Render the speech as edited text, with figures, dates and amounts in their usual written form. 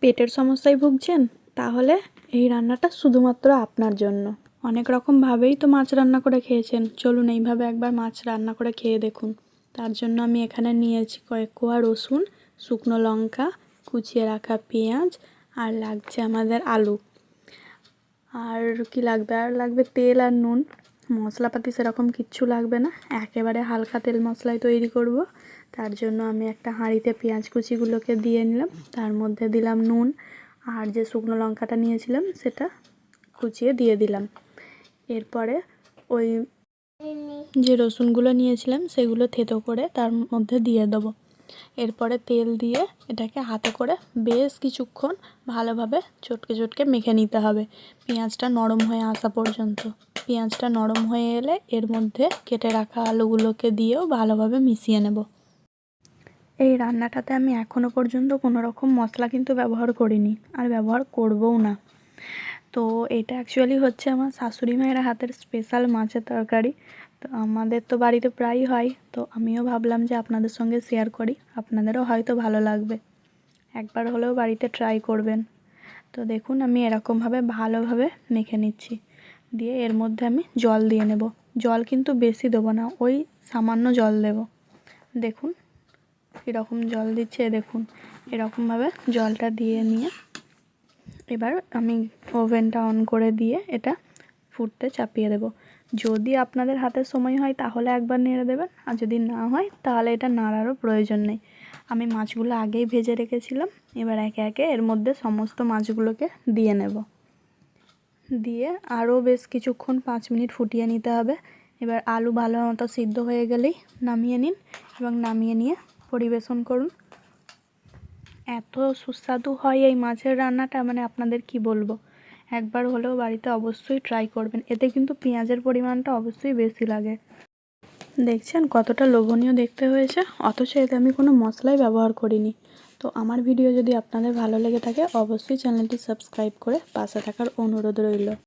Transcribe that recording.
পেটের সমস্যায় ভুগছেন, তাহলে এই রান্নাটা শুধুমাত্র আপনার জন্য। অনেক রকমভাবেই তো মাছ রান্না করে খেয়েছেন, চলুন এইভাবে একবার মাছ রান্না করে খেয়ে দেখুন। তার জন্য আমি এখানে নিয়েছি কয়েক কোয়া রসুন, শুকনো লঙ্কা, কুচিয়ে রাখা পেঁয়াজ, আর লাগছে আমাদের আলু। আর কি লাগবে, আর লাগবে তেল আর নুন। মশলাপাতি সেরকম কিচ্ছু লাগবে না, একেবারে হালকা তেল মশলাই তৈরি করব। তার জন্য আমি একটা হাঁড়িতে পেঁয়াজ কুচিগুলোকে দিয়ে নিলাম, তার মধ্যে দিলাম নুন, আর যে শুকনো লঙ্কাটা নিয়েছিলাম সেটা কুচিয়ে দিয়ে দিলাম। এরপরে ওই যে রসুনগুলো নিয়েছিলাম সেগুলো থেতো করে তার মধ্যে দিয়ে দেবো। এরপরে তেল দিয়ে এটাকে হাতে করে বেশ কিছুক্ষণ ভালোভাবে চটকে চটকে মেখে নিতে হবে, পেঁয়াজটা নরম হয়ে আসা পর্যন্ত। পেঁয়াজটা নরম হয়ে এলে এর মধ্যে কেটে রাখা আলুগুলোকে দিয়েও ভালোভাবে মিশিয়ে নেব। এই রান্নাটাতে আমি এখনও পর্যন্ত কোনো রকম মশলা কিন্তু ব্যবহার করিনি, আর ব্যবহার করবও না। তো এটা অ্যাকচুয়ালি হচ্ছে আমার শাশুড়ি মায়ের হাতের স্পেশাল মাছের তরকারি। তো আমাদের তো বাড়িতে প্রায়ই হয়, তো আমিও ভাবলাম যে আপনাদের সঙ্গে শেয়ার করি, আপনাদেরও হয়তো ভালো লাগবে। একবার হলেও বাড়িতে ট্রাই করবেন। তো দেখুন আমি এরকমভাবে ভালোভাবে মেখে নিচ্ছি, দিয়ে এর মধ্যে আমি জল দিয়ে নেব। জল কিন্তু বেশি দেবো না, ওই সামান্য জল দেব। দেখুন কীরকম জল দিচ্ছে, দেখুন এরকমভাবে জলটা দিয়ে নিয়ে এবার আমি ওভেনটা অন করে দিয়ে এটা ফুটতে চাপিয়ে দেব। যদি আপনাদের হাতে সময় হয় তাহলে একবার নেড়ে দেবেন, আর যদি না হয় তাহলে এটা নাড়ারও প্রয়োজন নেই। আমি মাছগুলো আগেই ভেজে রেখেছিলাম, এবার একে একে এর মধ্যে সমস্ত মাছগুলোকে দিয়ে নেব। দিয়ে আরও বেশ কিছুক্ষণ 5 মিনিট ফুটিয়ে নিতে হবে। এবার আলু ভালো মতো সিদ্ধ হয়ে গেলেই নামিয়ে নিন, এবং নামিয়ে নিয়ে পরিবেশন করুন। এত সুস্বাদু হয় এই মাছের রান্নাটা, মানে আপনাদের কি বলবো। একবার হলেও বাড়িতে অবশ্যই ট্রাই করবেন। এতে কিন্তু পেঁয়াজের পরিমাণটা অবশ্যই বেশি লাগে। দেখছেন কতটা লোভনীয় দেখতে হয়েছে, অথচ এতে আমি কোনো মশলাই ব্যবহার করিনি। তো আমার ভিডিও যদি আপনাদের ভালো লেগে থাকে অবশ্যই চ্যানেলটি সাবস্ক্রাইব করে পাশে থাকার অনুরোধ রইল।